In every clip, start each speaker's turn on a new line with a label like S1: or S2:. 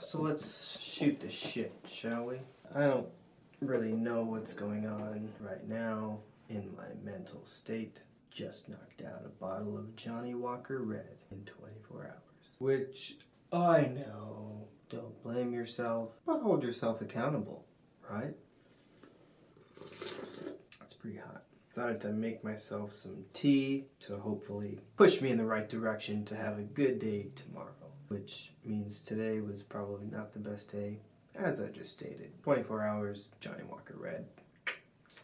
S1: So let's shoot the shit, shall we? I don't really know what's going on right now in my mental state. Just knocked out a bottle of Johnny Walker Red in 24 hours. Which, I know, don't blame yourself, but hold yourself accountable, right? It's pretty hot. Decided to make myself some tea to hopefully push me in the right direction to have a good day tomorrow. Which means today was probably not the best day, as I just stated. 24 hours, Johnny Walker Red.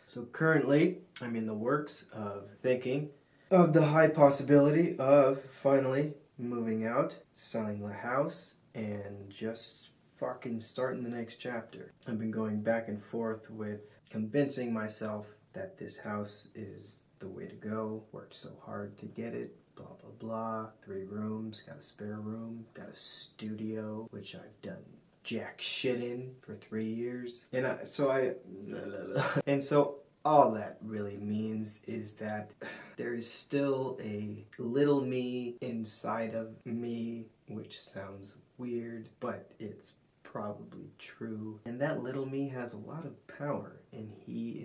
S1: So currently, I'm in the works of thinking of the high possibility of finally moving out, selling the house, and just fucking starting the next chapter. I've been going back and forth with convincing myself that this house is the way to go. Worked so hard to get it. Blah blah blah. 3 rooms, got a spare room, got a studio, which I've done jack shit in for 3 years. And so all that really means is that there is still a little me inside of me, which sounds weird, but it's probably true. And that little me has a lot of power, and he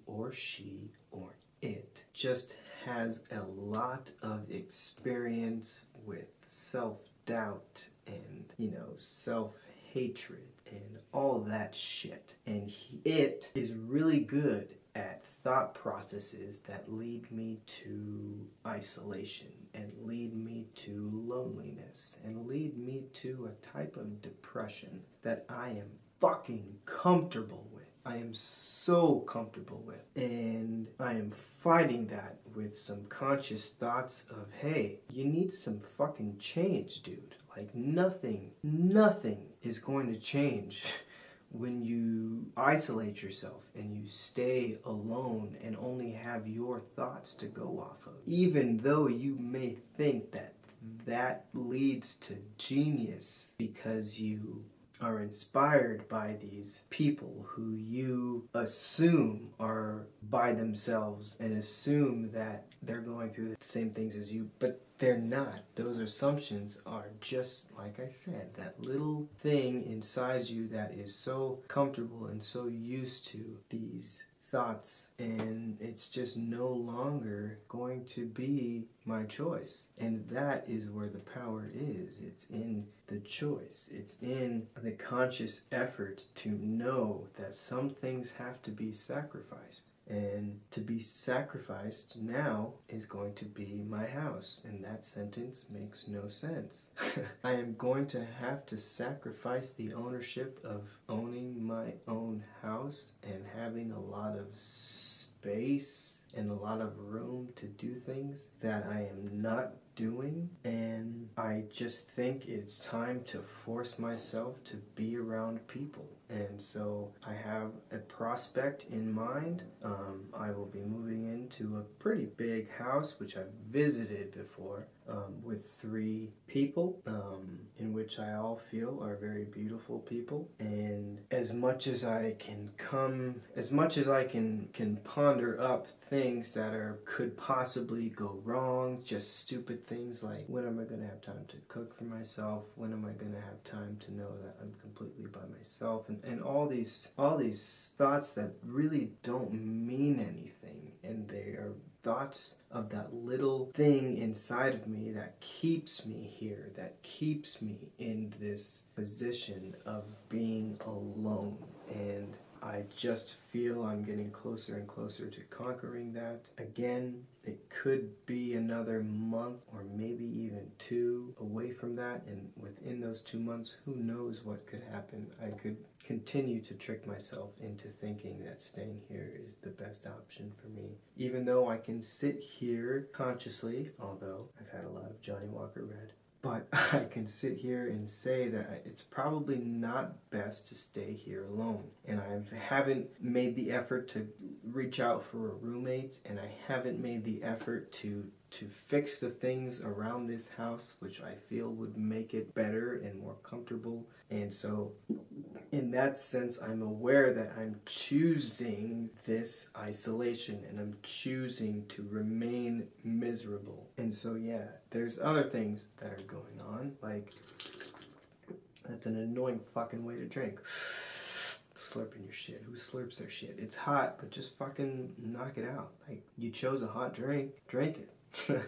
S1: or she or it just has a lot of experience with self-doubt and, self-hatred and all that shit. And it is really good at thought processes that lead me to isolation and lead me to loneliness and lead me to a type of depression that I am fucking comfortable with. I am so comfortable with. And I am fighting that with some conscious thoughts of, hey, you need some fucking change, dude. Like nothing is going to change when you isolate yourself and you stay alone and only have your thoughts to go off of. Even though you may think that that leads to genius because you are inspired by these people who you assume are by themselves and assume that they're going through the same things as you, but they're not. Those assumptions are just, like I said, that little thing inside you that is so comfortable and so used to these thoughts, and it's just no longer going to be my choice. And that is where the power is. It's in the choice. It's in the conscious effort to know that some things have to be sacrificed. And to be sacrificed now is going to be my house. And that sentence makes no sense. I am going to have to sacrifice the ownership of owning my own house and having a lot of space and a lot of room to do things that I am not doing. And I just think it's time to force myself to be around people. And so I have a prospect in mind. I will be moving into a pretty big house, which I've visited before, with 3 people, in which I all feel are very beautiful people. And as much as I can ponder up things that could possibly go wrong, just stupid things like, when am I going to have time to cook for myself? When am I going to have time to know that I'm completely by myself? And all these thoughts that really don't mean anything, and they are thoughts of that little thing inside of me that keeps me here, that keeps me in this position of being alone. And I just feel I'm getting closer and closer to conquering that. Again, it could be another month or maybe even 2 away from that, and within those 2 months, who knows what could happen. I could continue to trick myself into thinking that staying here is the best option for me. Even though I can sit here consciously, although I've had a lot of Johnny Walker Red, but I can sit here and say that it's probably not best to stay here alone. And I haven't made the effort to reach out for a roommate, and I haven't made the effort to fix the things around this house, which I feel would make it better and more comfortable. And so in that sense, I'm aware that I'm choosing this isolation and I'm choosing to remain miserable. And so, yeah, there's other things that are going on, like That's an annoying fucking way to drink. Slurping your shit. Who slurps their shit? It's hot, but just fucking knock it out. Like, you chose a hot drink, drink it.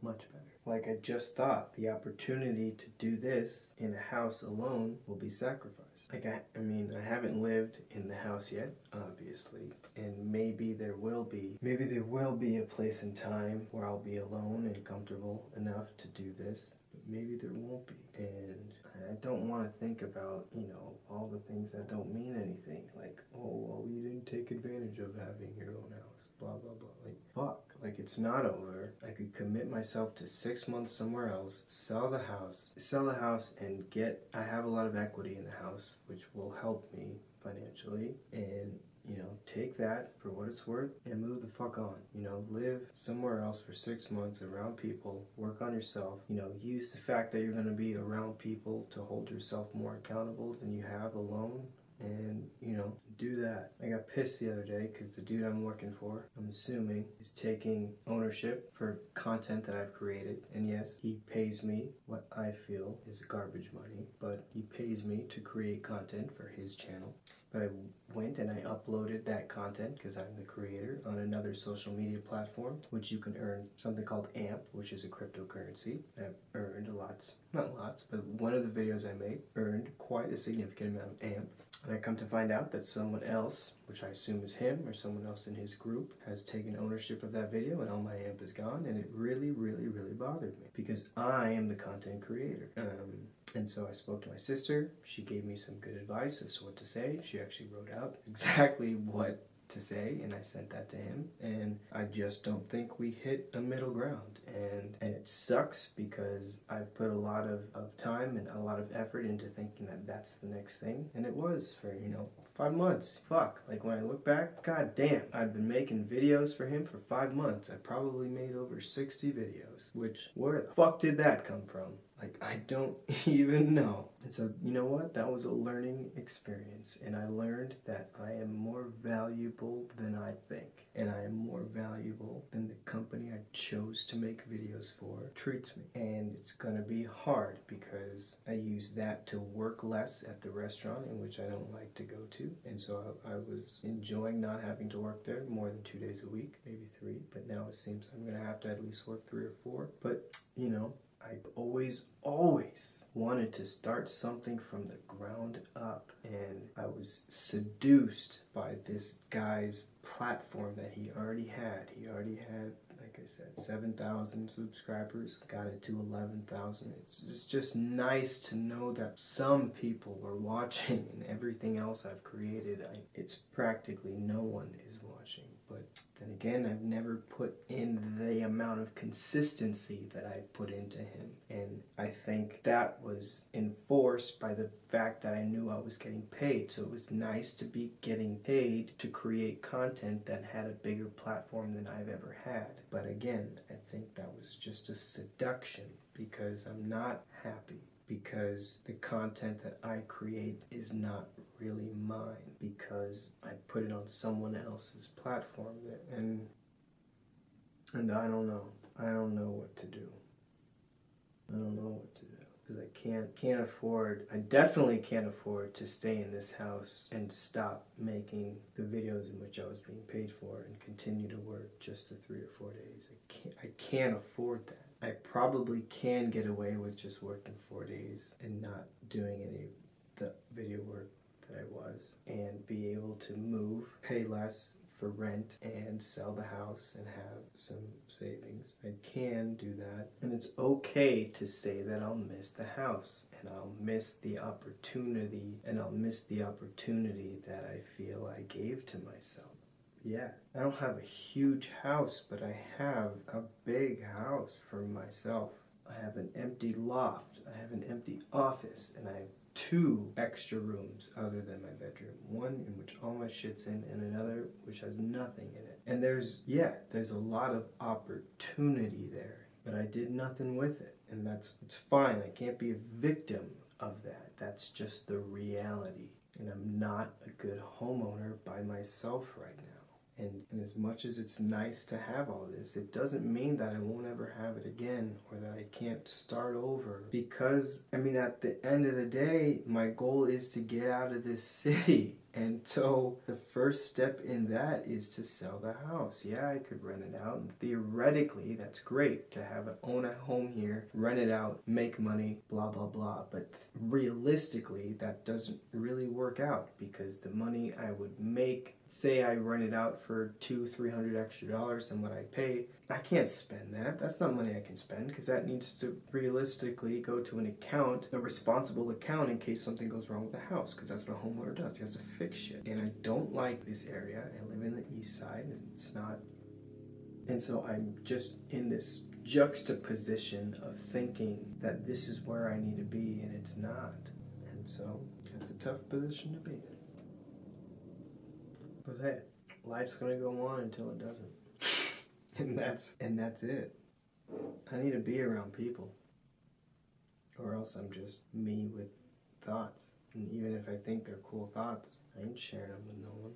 S1: Much better. Like I just thought, the opportunity to do this in a house alone will be sacrificed. Like I mean, I haven't lived in the house yet, obviously, and maybe there will be a place and time where I'll be alone and comfortable enough to do this, but maybe there won't be. And I don't want to think about, all the things that don't mean anything, like, oh, well, you didn't take advantage of having your own house, blah, blah, blah. Like, fuck. Like, it's not over. I could commit myself to 6 months somewhere else, sell the house, and I have a lot of equity in the house, which will help me financially, and take that for what it's worth and move the fuck on. Live somewhere else for 6 months around people, work on yourself, use the fact that you're going to be around people to hold yourself more accountable than you have alone. And, do that. I got pissed the other day because the dude I'm working for, I'm assuming, is taking ownership for content that I've created. And yes, he pays me what I feel is garbage money, but he pays me to create content for his channel. But I went and I uploaded that content, because I'm the creator, on another social media platform, which you can earn something called AMP, which is a cryptocurrency. I've earned not lots, but one of the videos I made earned quite a significant amount of AMP. And I come to find out that someone else, which I assume is him or someone else in his group, has taken ownership of that video, and all my AMP is gone. And it really, really, really bothered me, because I am the content creator. And so I spoke to my sister. She gave me some good advice as to what to say. She actually wrote out exactly what to say, and I sent that to him. And I just don't think we hit a middle ground. And it sucks, because I've put a lot of time and a lot of effort into thinking that that's the next thing. And it was for, 5 months. Fuck. Like, when I look back, god damn, I've been making videos for him for 5 months. I probably made over 60 videos, which, where the fuck did that come from? Like, I don't even know. And so, you know what? That was a learning experience. And I learned that I am more valuable than I think. And I am more valuable than the company I chose to make videos for treats me. And it's gonna be hard, because I use that to work less at the restaurant, in which I don't like to go to. And so I was enjoying not having to work there more than 2 days a week, maybe 3. But now it seems I'm gonna have to at least work 3 or 4. But, I've always wanted to start something from the ground up, and I was seduced by this guy's platform that he already had. He already had, like I said, 7,000 subscribers, got it to 11,000. It's just nice to know that some people were watching, and everything else I've created, it's practically no one is watching. But then again, I've never put in the amount of consistency that I put into him. And I think that was enforced by the fact that I knew I was getting paid. So it was nice to be getting paid to create content that had a bigger platform than I've ever had. But again, I think that was just a seduction, because I'm not happy. Because the content that I create is not really mine, because I put it on someone else's platform, and I don't know. I don't know what to do. I don't know what to do, because I can't afford. I definitely can't afford to stay in this house and stop making the videos in which I was being paid for and continue to work just the 3 or 4 days. I can't afford that. I probably can get away with just working 4 days and not doing any of the video work that I was, and be able to move, pay less for rent, and sell the house and have some savings. I can do that, and it's okay to say that I'll miss the house, and I'll miss the opportunity, that I feel I gave to myself. Yeah, I don't have a huge house, but I have a big house for myself. I have an empty loft, I have an empty office, and I have 2 extra rooms other than my bedroom. One in which all my shit's in, and another which has nothing in it. And there's a lot of opportunity there, but I did nothing with it. And it's fine. I can't be a victim of that. That's just the reality. And I'm not a good homeowner by myself right now. And as much as it's nice to have all this, it doesn't mean that I won't ever have it again or that I can't start over. Because, I mean, at the end of the day, my goal is to get out of this city. And so the first step in that is to sell the house. Yeah, I could rent it out. And theoretically, that's great to own a home here, rent it out, make money, blah, blah, blah. But realistically, that doesn't really work out because the money I would make, say I rent it out for $200-300 extra than what I pay, I can't spend that. That's not money I can spend because that needs to realistically go to an account, a responsible account in case something goes wrong with the house, because that's what a homeowner does. He has to fix shit. And I don't like this area. I live in the east side and it's not. And so I'm just in this juxtaposition of thinking that this is where I need to be and it's not. And so it's a tough position to be in. But hey, life's gonna go on until it doesn't. And that's it. I need to be around people. Or else I'm just me with thoughts. And even if I think they're cool thoughts, I ain't sharing them with no one.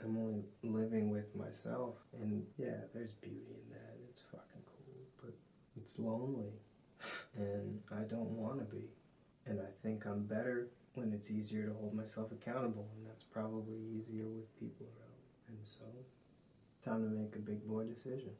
S1: I'm only living with myself. And yeah, there's beauty in that. It's fucking cool. But it's lonely. And I don't want to be. And I think I'm better when it's easier to hold myself accountable. And that's probably easier with people around. And so, time to make a big boy decision.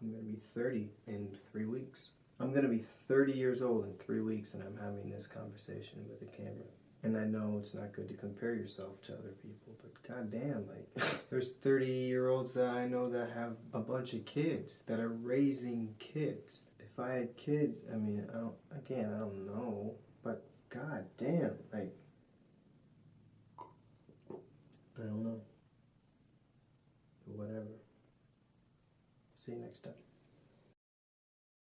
S1: I'm going to be 30 in 3 weeks. I'm going to be 30 years old in 3 weeks and I'm having this conversation with a camera. And I know it's not good to compare yourself to other people, but goddamn, like, there's 30-year-olds that I know that have a bunch of kids, that are raising kids. If I had kids, I mean, I don't know, but goddamn, like, I don't know. But whatever. See you next time.